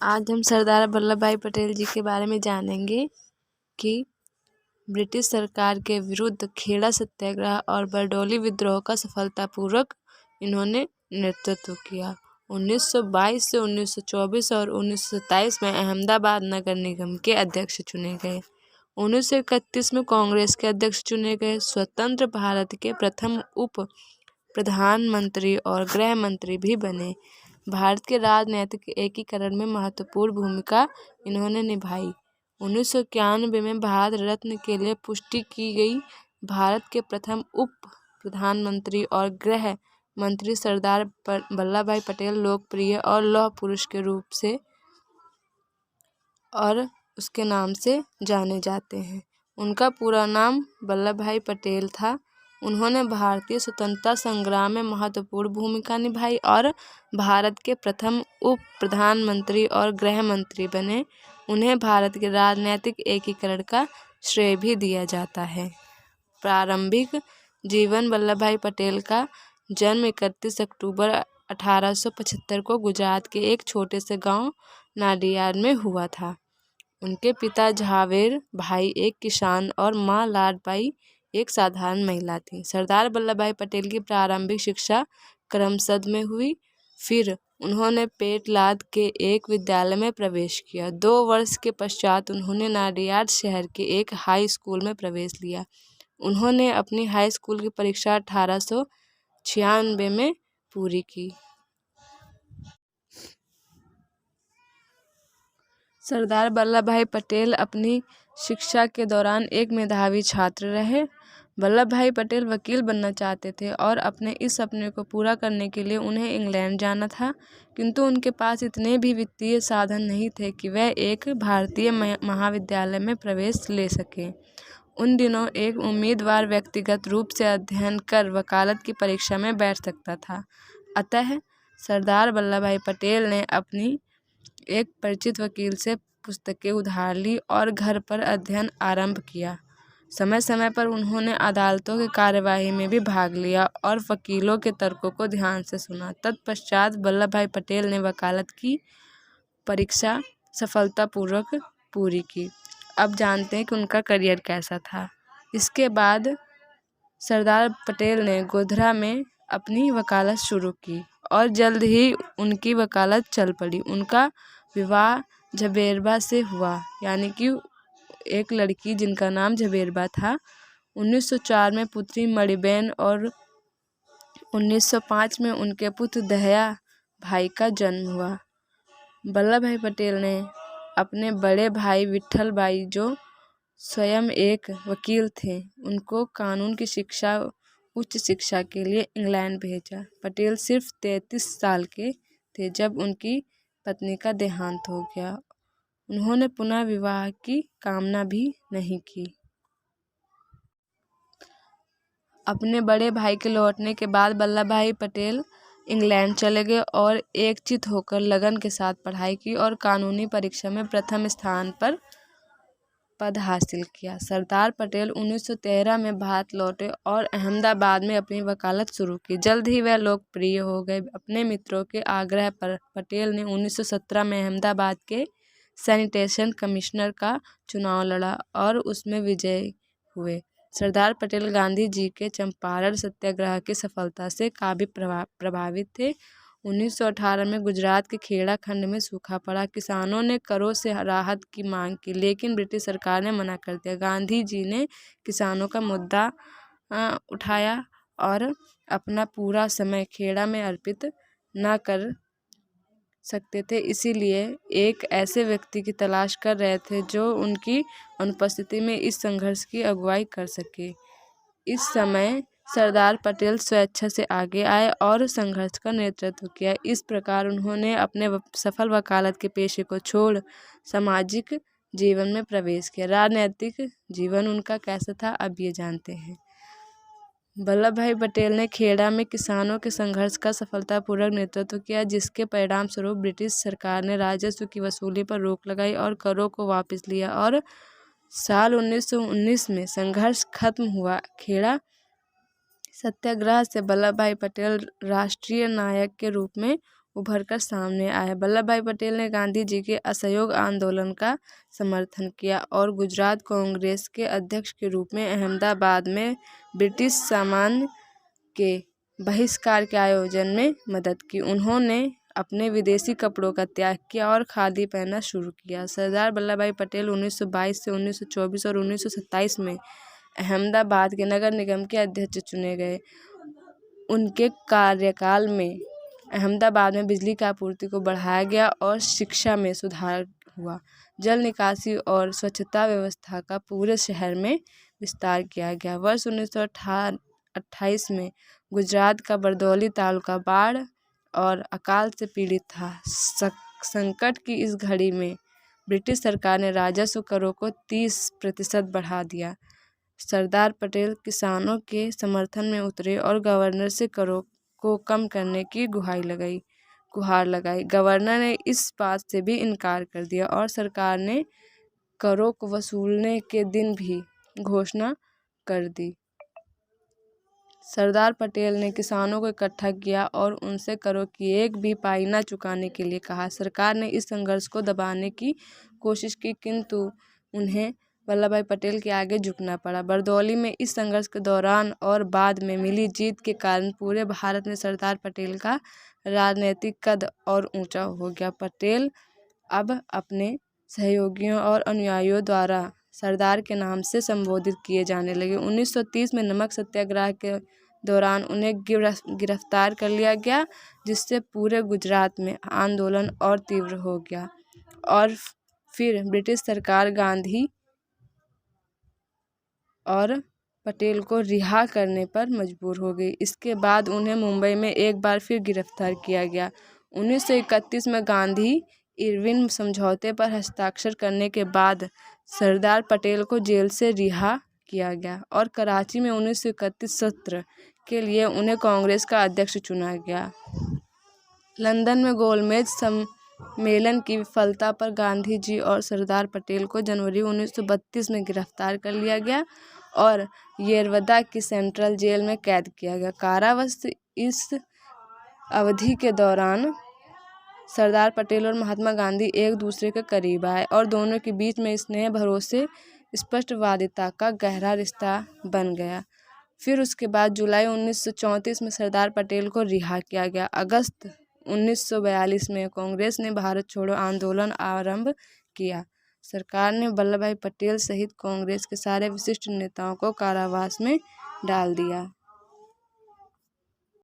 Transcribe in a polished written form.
आज हम सरदार वल्लभ भाई पटेल जी के बारे में जानेंगे कि ब्रिटिश सरकार के विरुद्ध खेड़ा सत्याग्रह और बरडोली विद्रोह का सफलतापूर्वक इन्होंने नेतृत्व किया। 1922 से 1924 और 1927 में अहमदाबाद नगर निगम के अध्यक्ष चुने गए। 1931 में कांग्रेस के अध्यक्ष चुने गए। स्वतंत्र भारत के प्रथम उप प्रधानमंत्री और गृह मंत्री भी बने। भारत के राजनीतिक एकीकरण में महत्वपूर्ण भूमिका इन्होंने निभाई। 1991 में भारत रत्न के लिए पुष्टि की गई। भारत के प्रथम उप प्रधानमंत्री और गृह मंत्री सरदार वल्लभ भाई पटेल लोकप्रिय और लौह पुरुष के रूप से और उसके नाम से जाने जाते हैं। उनका पूरा नाम वल्लभ भाई पटेल था। उन्होंने भारतीय स्वतंत्रता संग्राम में महत्वपूर्ण भूमिका निभाई और भारत के प्रथम उप प्रधानमंत्री और गृह मंत्री बने। उन्हें भारत के राजनीतिक एकीकरण का श्रेय भी दिया जाता है। प्रारंभिक जीवन वल्लभ भाई पटेल का जन्म 31 अक्टूबर 1875 को गुजरात के एक छोटे से गांव नाडियाद में हुआ था। उनके पिता झावेर भाई एक किसान और मां लाडबाई एक साधारण महिला थी। सरदार वल्लभ भाई पटेल की प्रारंभिक शिक्षा करमसद में हुई। फिर उन्होंने पेटलाद के एक विद्यालय में प्रवेश किया। 2 वर्ष के पश्चात उन्होंने नाडियाड शहर के एक हाई स्कूल में प्रवेश लिया। उन्होंने अपनी हाई स्कूल की परीक्षा 1896 में पूरी की। सरदार वल्लभ भाई पटेल अपनी शिक्षा के दौरान एक मेधावी छात्र रहे। वल्लभ भाई पटेल वकील बनना चाहते थे और अपने इस सपने को पूरा करने के लिए उन्हें इंग्लैंड जाना था, किंतु उनके पास इतने भी वित्तीय साधन नहीं थे कि वह एक भारतीय महाविद्यालय में प्रवेश ले सकें। उन दिनों एक उम्मीदवार व्यक्तिगत रूप से अध्ययन कर वकालत की परीक्षा में बैठ सकता था। अतः सरदार वल्लभ भाई पटेल ने अपनी एक परिचित वकील से पुस्तकें उधार ली और घर पर अध्ययन आरंभ किया। समय समय पर उन्होंने अदालतों की कार्यवाही में भी भाग लिया और वकीलों के तर्कों को ध्यान से सुना। तत्पश्चात वल्लभ भाई पटेल ने वकालत की परीक्षा सफलतापूर्वक पूरी की। अब जानते हैं कि उनका करियर कैसा था। इसके बाद सरदार पटेल ने गोधरा में अपनी वकालत शुरू की और जल्द ही उनकी वकालत चल पड़ी। उनका विवाह झबेरबा से हुआ, यानी कि एक लड़की जिनका नाम झबेरबा था। 1904 में पुत्री मणिबेन और 1905 में उनके पुत्र दहया भाई का जन्म हुआ। वल्लभ भाई पटेल ने अपने बड़े भाई विट्ठल भाई, जो स्वयं एक वकील थे, उनको कानून की शिक्षा उच्च शिक्षा के लिए इंग्लैंड भेजा। पटेल सिर्फ 33 साल के थे जब उनकी पत्नी का देहांत हो गया। उन्होंने पुनः विवाह की कामना भी नहीं की। अपने बड़े भाई के लौटने के बाद वल्लभ भाई पटेल इंग्लैंड चले गए और एकचित होकर लगन के साथ पढ़ाई की और कानूनी परीक्षा में प्रथम स्थान पर पद हासिल किया। सरदार पटेल 1913 में भारत लौटे और अहमदाबाद में अपनी वकालत शुरू की। जल्द ही वह लोकप्रिय हो गए। अपने मित्रों के आग्रह पर पटेल ने 1917 में अहमदाबाद के सैनिटेशन कमिश्नर का चुनाव लड़ा और उसमें विजयी हुए। सरदार पटेल गांधी जी के चंपारण सत्याग्रह की सफलता से काफ़ी प्रभावित थे। 1918 में गुजरात के खेड़ा खंड में सूखा पड़ा। किसानों ने करों से राहत की मांग की, लेकिन ब्रिटिश सरकार ने मना कर दिया। गांधी जी ने किसानों का मुद्दा उठाया और अपना पूरा समय खेड़ा में अर्पित न कर सकते थे, इसीलिए एक ऐसे व्यक्ति की तलाश कर रहे थे जो उनकी अनुपस्थिति में इस संघर्ष की अगुवाई कर सके। इस समय सरदार पटेल स्वेच्छा से आगे आए और संघर्ष का नेतृत्व किया। इस प्रकार उन्होंने अपने सफल वकालत के पेशे को छोड़ सामाजिक जीवन में प्रवेश किया। राजनीतिक जीवन उनका कैसा था, अब ये जानते हैं। वल्लभ भाई पटेल ने खेड़ा में किसानों के संघर्ष का सफलतापूर्वक नेतृत्व किया, जिसके परिणाम स्वरूप ब्रिटिश सरकार ने राजस्व की वसूली पर रोक लगाई और करों को वापस लिया और साल 1919 में संघर्ष खत्म हुआ। खेड़ा सत्याग्रह से वल्लभ भाई पटेल राष्ट्रीय नायक के रूप में उभर कर सामने आया। वल्लभ भाई पटेल ने गांधी जी के असहयोग आंदोलन का समर्थन किया और गुजरात कांग्रेस के अध्यक्ष के रूप में अहमदाबाद में ब्रिटिश सामान के बहिष्कार के आयोजन में मदद की। उन्होंने अपने विदेशी कपड़ों का त्याग किया और खादी पहनना शुरू किया। सरदार वल्लभ भाई पटेल 1922 से 1924 और 1927 में अहमदाबाद के नगर निगम के अध्यक्ष चुने गए। उनके कार्यकाल में अहमदाबाद में बिजली की आपूर्ति को बढ़ाया गया और शिक्षा में सुधार हुआ। जल निकासी और स्वच्छता व्यवस्था का पूरे शहर में विस्तार किया गया। वर्ष 1928 में गुजरात का बरदौली तालुका बाढ़ और अकाल से पीड़ित था। संकट की इस घड़ी में ब्रिटिश सरकार ने राजस्व करों को 30% बढ़ा दिया। सरदार पटेल किसानों के समर्थन में उतरे और गवर्नर से करों को कम करने की गुहार लगाई। गवर्नर ने इस बात से भी इनकार कर दिया और सरकार ने करों को वसूलने के दिन भी घोषणा कर दी। सरदार पटेल ने किसानों को इकट्ठा किया और उनसे करों की एक भी पाई न चुकाने के लिए कहा। सरकार ने इस संघर्ष को दबाने की कोशिश की, किंतु उन्हें वल्लभ भाई पटेल के आगे झुकना पड़ा। बरदौली में इस संघर्ष के दौरान और बाद में मिली जीत के कारण पूरे भारत में सरदार पटेल का राजनीतिक कद और ऊंचा हो गया। पटेल अब अपने सहयोगियों और अनुयायियों द्वारा सरदार के नाम से संबोधित किए जाने लगे। 1930 में नमक सत्याग्रह के दौरान उन्हें गिरफ्तार कर लिया गया, जिससे पूरे गुजरात में आंदोलन और तीव्र हो गया और फिर ब्रिटिश सरकार गांधी और पटेल को रिहा करने पर मजबूर हो गई। इसके बाद उन्हें मुंबई में एक बार फिर गिरफ्तार किया गया। 1931 में गांधी इरविन समझौते पर हस्ताक्षर करने के बाद सरदार पटेल को जेल से रिहा किया गया और कराची में 1931 सत्र के लिए उन्हें कांग्रेस का अध्यक्ष चुना गया। लंदन में गोलमेज सम्मेलन की विफलता पर गांधी जी और सरदार पटेल को जनवरी 1932 में गिरफ्तार कर लिया गया और येरवदा की सेंट्रल जेल में कैद किया गया। कारावास इस अवधि के दौरान सरदार पटेल और महात्मा गांधी एक दूसरे के करीब आए और दोनों के बीच में स्नेह, भरोसे, स्पष्टवादिता का गहरा रिश्ता बन गया। फिर उसके बाद जुलाई 1934 में सरदार पटेल को रिहा किया गया। अगस्त 1942 में कांग्रेस ने भारत छोड़ो आंदोलन आरंभ किया। सरकार ने वल्लभ भाई पटेल सहित कांग्रेस के सारे विशिष्ट नेताओं को कारावास में डाल दिया।